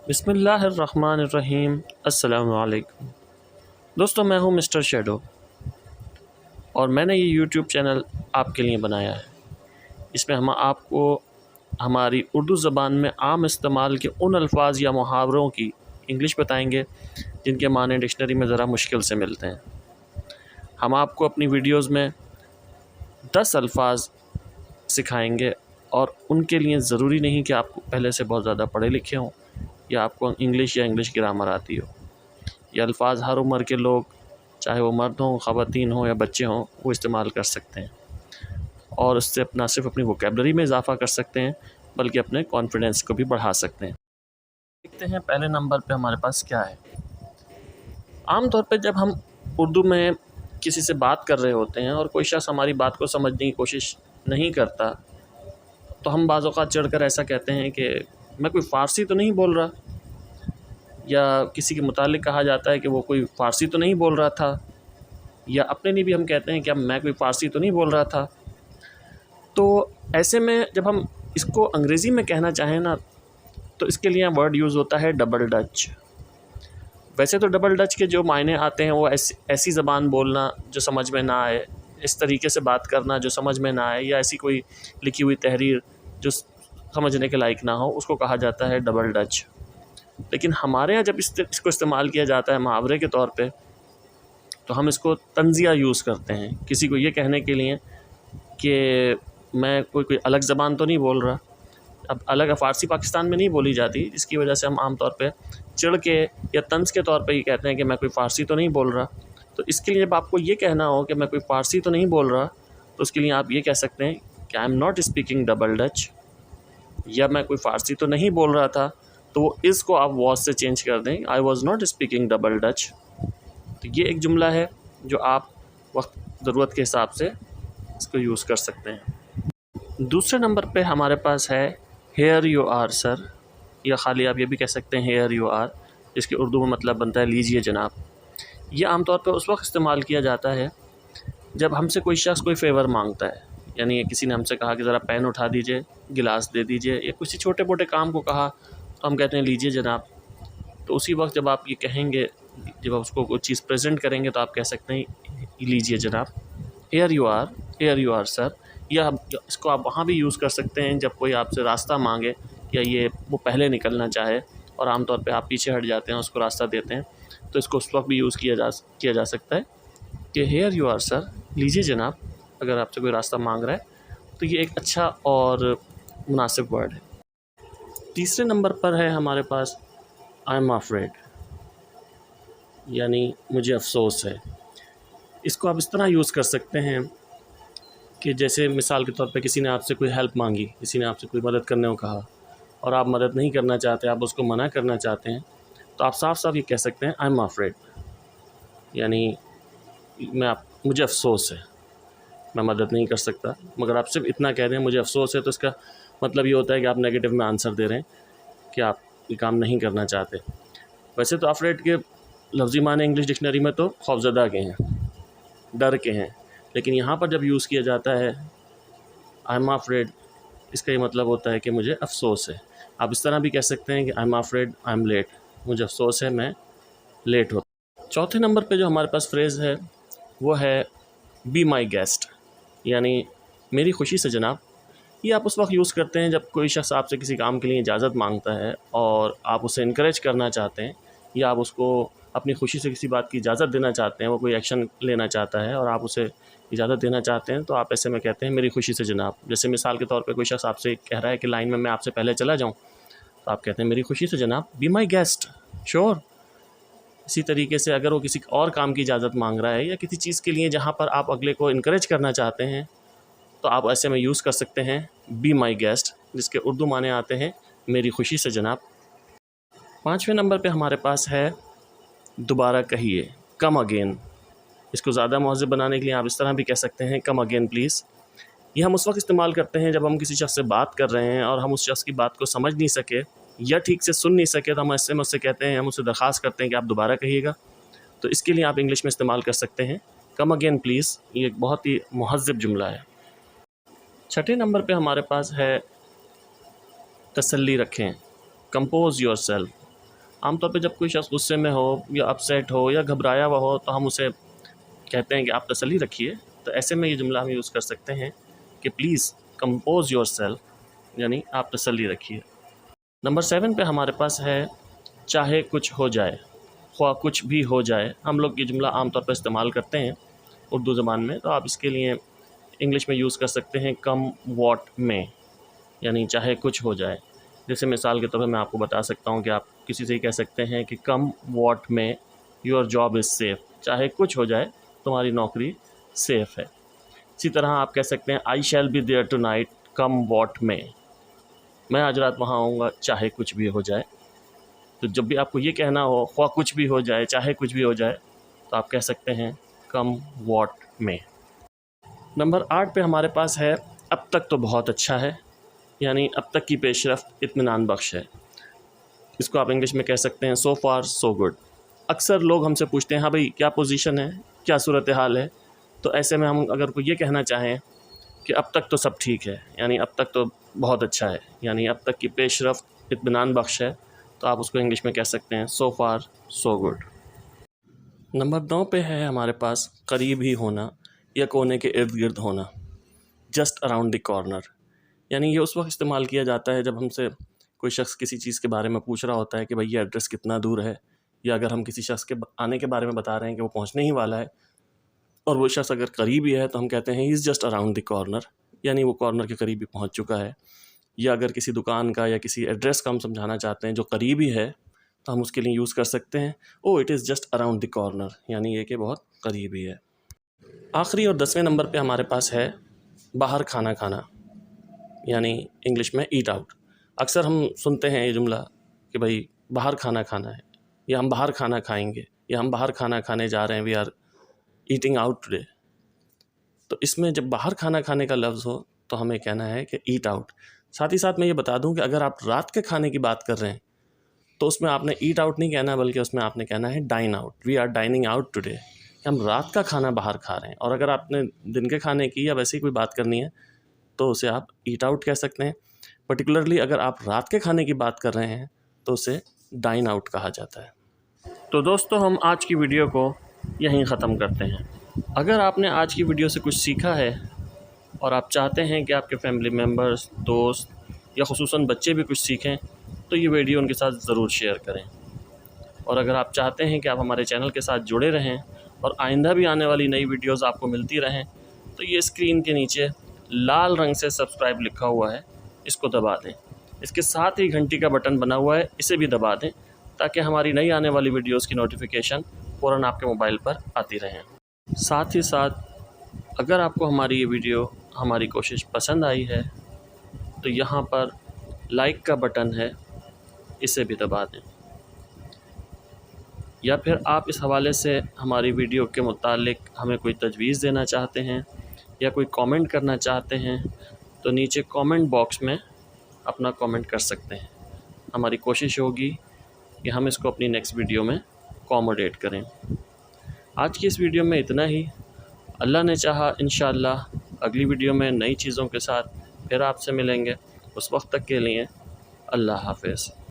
بسم اللہ الرحمن الرحیم۔ السلام علیکم دوستو، میں ہوں مسٹر شیڈو اور میں نے یہ یوٹیوب چینل آپ کے لیے بنایا ہے۔ اس میں ہم آپ کو ہماری اردو زبان میں عام استعمال کے ان الفاظ یا محاوروں کی انگلش بتائیں گے جن کے معنی ڈکشنری میں ذرا مشکل سے ملتے ہیں۔ ہم آپ کو اپنی ویڈیوز میں 10 الفاظ سکھائیں گے اور ان کے لیے ضروری نہیں کہ آپ کو پہلے سے بہت زیادہ پڑھے لکھے ہوں یا آپ کو انگلش گرامر آتی ہو۔ یہ الفاظ ہر عمر کے لوگ، چاہے وہ مرد ہوں، خواتین ہوں یا بچے ہوں، وہ استعمال کر سکتے ہیں اور اس سے نہ صرف اپنی ووکیبلری میں اضافہ کر سکتے ہیں بلکہ اپنے کانفیڈنس کو بھی بڑھا سکتے ہیں۔ دیکھتے ہیں پہلے نمبر پہ ہمارے پاس کیا ہے۔ عام طور پہ جب ہم اردو میں کسی سے بات کر رہے ہوتے ہیں اور کوئی شخص ہماری بات کو سمجھنے کی کوشش نہیں کرتا تو ہم بعض اوقات چڑھ کر ایسا کہتے ہیں کہ میں کوئی فارسی تو نہیں بول رہا، یا کسی کے متعلق کہا جاتا ہے کہ وہ کوئی فارسی تو نہیں بول رہا تھا، یا اپنے لیے بھی ہم کہتے ہیں کہ اب میں کوئی فارسی تو نہیں بول رہا تھا۔ تو ایسے میں جب ہم اس کو انگریزی میں کہنا چاہیں نا تو اس کے لیے ورڈ یوز ہوتا ہے ڈبل ڈچ۔ ویسے تو ڈبل ڈچ کے جو معنی آتے ہیں وہ ایسی زبان بولنا جو سمجھ میں نہ آئے، اس طریقے سے بات کرنا جو سمجھ میں نہ آئے، یا ایسی کوئی لکھی ہوئی تحریر جو سمجھنے کے لائق نہ ہو، اس کو کہا جاتا ہے ڈبل ڈچ۔ لیکن ہمارے یہاں جب اس کو استعمال کیا جاتا ہے محاورے کے طور پہ تو ہم اس کو طنزیہ یوز کرتے ہیں کسی کو یہ کہنے کے لیے کہ میں کوئی الگ زبان تو نہیں بول رہا۔ اب الگ فارسی پاکستان میں نہیں بولی جاتی، جس کی وجہ سے ہم عام طور پہ چڑھ کے یا طنز کے طور پہ یہ کہتے ہیں کہ میں کوئی فارسی تو نہیں بول رہا۔ تو اس کے لیے جب آپ کو یہ کہنا ہو کہ میں کوئی فارسی تو نہیں بول رہا تو اس کے لیے آپ یہ کہہ سکتے ہیں کہ I am not speaking double Dutch, یا میں کوئی فارسی تو نہیں بول رہا تھا تو وہ اس کو آپ واز سے چینج کر دیں، I was not speaking double Dutch. تو یہ ایک جملہ ہے جو آپ وقت ضرورت کے حساب سے اس کو یوز کر سکتے ہیں۔ دوسرے نمبر پہ ہمارے پاس ہے ہیئر یو آر سر، یا خالی آپ یہ بھی کہہ سکتے ہیں ہیئر یو آر، جس کے اردو میں مطلب بنتا ہے لیجئے جناب۔ یہ عام طور پہ اس وقت استعمال کیا جاتا ہے جب ہم سے کوئی شخص کوئی فیور مانگتا ہے، یعنی کسی نے ہم سے کہا کہ ذرا پین اٹھا دیجئے، گلاس دے دیجئے، یا کسی چھوٹے موٹے کام کو کہا تو ہم کہتے ہیں لیجئے جناب۔ تو اسی وقت جب آپ یہ کہیں گے، جب آپ اس کو کوئی چیز پریزنٹ کریں گے تو آپ کہہ سکتے ہیں لیجئے جناب، ہیئر یو آر سر۔ یا اس کو آپ وہاں بھی یوز کر سکتے ہیں جب کوئی آپ سے راستہ مانگے یا یہ وہ پہلے نکلنا چاہے اور عام طور پہ آپ پیچھے ہٹ جاتے ہیں، اس کو راستہ دیتے ہیں، تو اس کو اس وقت بھی یوز کیا جا سکتا ہے کہ ہیئر یو آر سر، لیجئے جناب، اگر آپ سے کوئی راستہ مانگ رہا ہے تو یہ ایک اچھا اور مناسب ورڈ ہے۔ تیسرے نمبر پر ہے ہمارے پاس آئی ایم افریڈ، یعنی مجھے افسوس ہے۔ اس کو آپ اس طرح یوز کر سکتے ہیں کہ جیسے مثال کے طور پہ کسی نے آپ سے کوئی ہیلپ مانگی، کسی نے آپ سے کوئی مدد کرنے کو کہا اور آپ مدد نہیں کرنا چاہتے، آپ اس کو منع کرنا چاہتے ہیں، تو آپ صاف صاف یہ کہہ سکتے ہیں آئی ایم افریڈ، یعنی مجھے افسوس ہے، میں مدد نہیں کر سکتا۔ مگر آپ صرف اتنا کہہ دیں مجھے افسوس ہے تو اس کا مطلب یہ ہوتا ہے کہ آپ نیگیٹو میں آنسر دے رہے ہیں کہ آپ یہ کام نہیں کرنا چاہتے۔ ویسے تو افریڈ کے لفظی معنی انگلش ڈکشنری میں تو خوفزدہ کے ہیں، ڈر کے ہیں، لیکن یہاں پر جب یوز کیا جاتا ہے آئی ایم افریڈ، اس کا یہ مطلب ہوتا ہے کہ مجھے افسوس ہے۔ آپ اس طرح بھی کہہ سکتے ہیں کہ I am afraid I am late, مجھے افسوس ہے میں لیٹ ہوتا۔ چوتھے نمبر پہ جو ہمارے پاس فریز ہے وہ ہے بی مائی گیسٹ، یعنی میری خوشی سے جناب۔ یہ آپ اس وقت یوز کرتے ہیں جب کوئی شخص آپ سے کسی کام کے لیے اجازت مانگتا ہے اور آپ اسے انکریج کرنا چاہتے ہیں، یا آپ اس کو اپنی خوشی سے کسی بات کی اجازت دینا چاہتے ہیں، وہ کوئی ایکشن لینا چاہتا ہے اور آپ اسے اجازت دینا چاہتے ہیں، تو آپ ایسے میں کہتے ہیں میری خوشی سے جناب۔ جیسے مثال کے طور پہ کوئی شخص آپ سے کہہ رہا ہے کہ لائن میں آپ سے پہلے چلا جاؤں، تو آپ کہتے ہیں میری خوشی سے جناب، بی مائی گیسٹ، شور۔ اسی طریقے سے اگر وہ کسی اور کام کی اجازت مانگ رہا ہے یا کسی چیز کے لیے جہاں پر آپ اگلے کو انکریج کرنا چاہتے ہیں، تو آپ ایسے میں یوز کر سکتے ہیں بی مائی گیسٹ، جس کے اردو معنی آتے ہیں میری خوشی سے جناب۔ پانچویں نمبر پہ ہمارے پاس ہے دوبارہ کہیے، کم اگین۔ اس کو زیادہ مہذب بنانے کے لیے آپ اس طرح بھی کہہ سکتے ہیں کم اگین پلیز۔ یہ ہم اس وقت استعمال کرتے ہیں جب ہم کسی شخص سے بات کر رہے ہیں اور ہم اس شخص کی بات کو سمجھ نہیں سکے یا ٹھیک سے سن نہیں سکے، تو ہم ایسے میں اس سے کہتے ہیں، ہم اس سے درخواست کرتے ہیں کہ آپ دوبارہ کہیے گا۔ تو اس کے لیے آپ انگلش میں استعمال کر سکتے ہیں کم اگین پلیز۔ یہ ایک بہت ہی مہذب جملہ ہے۔ چھٹے نمبر پہ ہمارے پاس ہے تسلی رکھیں، کمپوز یور سیلف، عام طور پہ جب کوئی شخص غصے میں ہو یا اپسیٹ ہو یا گھبرایا ہوا ہو تو ہم اسے کہتے ہیں کہ آپ تسلی رکھیے. تو ایسے میں یہ جملہ ہم یوز کر سکتے ہیں کہ پلیز کمپوز یور سیلف، یعنی آپ تسلی رکھیے. نمبر 7 پہ ہمارے پاس ہے چاہے کچھ ہو جائے، خواہ کچھ بھی ہو جائے. ہم لوگ یہ جملہ عام طور پر استعمال کرتے ہیں اردو زبان میں، تو آپ اس کے لیے انگلش میں یوز کر سکتے ہیں کم واٹ میں، یعنی چاہے کچھ ہو جائے. جیسے مثال کے طور پر میں آپ کو بتا سکتا ہوں کہ آپ کسی سے ہی کہہ سکتے ہیں کہ کم واٹ میں یور جاب از سیف، چاہے کچھ ہو جائے تمہاری نوکری سیف ہے. اسی طرح آپ کہہ سکتے ہیں I shall be there tonight come what may آج رات وہاں آؤں گا چاہے کچھ بھی ہو جائے. تو جب بھی آپ کو یہ کہنا ہو خواہ کچھ بھی ہو جائے چاہے کچھ بھی ہو جائے تو آپ کہہ سکتے ہیں کم واٹ میں. نمبر 8 پہ ہمارے پاس ہے اب تک تو بہت اچھا ہے، یعنی اب تک کی پیش رفت اطمینان بخش ہے. اس کو آپ انگلش میں کہہ سکتے ہیں سو فار سو گڈ. اکثر لوگ ہم سے پوچھتے ہیں ہاں بھائی کیا پوزیشن ہے، کیا صورتحال ہے. تو ایسے میں ہم اگر کوئی یہ کہنا چاہیں کہ اب تک تو سب ٹھیک ہے، یعنی اب تک تو بہت اچھا ہے، یعنی اب تک کی پیش رفت اطمینان بخش ہے، تو آپ اس کو انگلش میں کہہ سکتے ہیں سو فار سو گڈ. نمبر 9 پہ ہے ہمارے پاس قریب ہی ہونا یا کونے کے ارد گرد ہونا، جسٹ اراؤنڈ دی کارنر. یعنی یہ اس وقت استعمال کیا جاتا ہے جب ہم سے کوئی شخص کسی چیز کے بارے میں پوچھ رہا ہوتا ہے کہ بھائی یہ ایڈریس کتنا دور ہے، یا اگر ہم کسی شخص کے آنے کے بارے میں بتا رہے ہیں کہ وہ پہنچنے ہی والا ہے اور وہ شخص اگر قریب ہی ہے تو ہم کہتے ہیں he is just around the corner, یعنی وہ کارنر کے قریب ہی پہنچ چکا ہے. یا اگر کسی دکان کا یا کسی ایڈریس کا ہم سمجھانا چاہتے ہیں جو قریب ہی ہے تو ہم اس کے لیے یوز کر سکتے ہیں oh it is just around the corner, یعنی یہ کہ بہت قریب ہی ہے. آخری اور 10ویں نمبر پہ ہمارے پاس ہے باہر کھانا کھانا، یعنی انگلش میں ایٹ آؤٹ. اکثر ہم سنتے ہیں یہ جملہ کہ بھائی باہر کھانا کھانا ہے، یا ہم باہر کھانا کھائیں گے، یا ہم باہر کھانا کھانے جا رہے ہیں، we are eating out today. تو اس میں جب باہر کھانا کھانے کا لفظ ہو تو ہمیں کہنا ہے کہ ایٹ آؤٹ. ساتھ ہی ساتھ میں یہ بتا دوں کہ اگر آپ رات کے کھانے کی بات کر رہے ہیں تو اس میں آپ نے ایٹ آؤٹ نہیں کہنا بلکہ اس میں آپ نے کہنا ہے dine out. We are dining out today, ہم رات کا کھانا باہر کھا رہے ہیں. اور اگر آپ نے دن کے کھانے کی یا ویسے ہی کوئی بات کرنی ہے تو اسے آپ ایٹ آؤٹ کہہ سکتے ہیں. پرٹیکولرلی اگر آپ رات کے کھانے کی بات کر رہے ہیں تو اسے ڈائن آؤٹ کہا جاتا ہے. تو دوستو ہم آج کی ویڈیو کو یہیں ختم کرتے ہیں. اگر آپ نے آج کی ویڈیو سے کچھ سیکھا ہے اور آپ چاہتے ہیں کہ آپ کے فیملی ممبرز، دوست یا خصوصاً بچے بھی کچھ سیکھیں تو یہ ویڈیو ان کے ساتھ ضرور شیئر کریں. اور اگر آپ چاہتے ہیں کہ آپ ہمارے چینل کے ساتھ جڑے رہیں اور آئندہ بھی آنے والی نئی ویڈیوز آپ کو ملتی رہیں تو یہ اسکرین کے نیچے لال رنگ سے سبسکرائب لکھا ہوا ہے، اس کو دبا دیں. اس کے ساتھ ہی گھنٹی کا بٹن بنا ہوا ہے، اسے بھی دبا دیں تاکہ ہماری نئی آنے والی ویڈیوز کی نوٹیفیکیشن فوراً آپ کے موبائل پر آتی رہیں. ساتھ ہی ساتھ اگر آپ کو ہماری یہ ویڈیو، ہماری کوشش پسند آئی ہے تو یہاں پر لائک کا بٹن ہے، اسے بھی دبا دیں. یا پھر آپ اس حوالے سے ہماری ویڈیو کے متعلق ہمیں کوئی تجویز دینا چاہتے ہیں یا کوئی کامنٹ کرنا چاہتے ہیں تو نیچے کامنٹ باکس میں اپنا کامنٹ کر سکتے ہیں. ہماری کوشش ہوگی کہ ہم اس کو اپنی نیکسٹ ویڈیو میں کوموڈیٹ کریں. آج کی اس ویڈیو میں اتنا ہی. اللہ نے چاہا انشاءاللہ اگلی ویڈیو میں نئی چیزوں کے ساتھ پھر آپ سے ملیں گے. اس وقت تک کے لیے اللہ حافظ.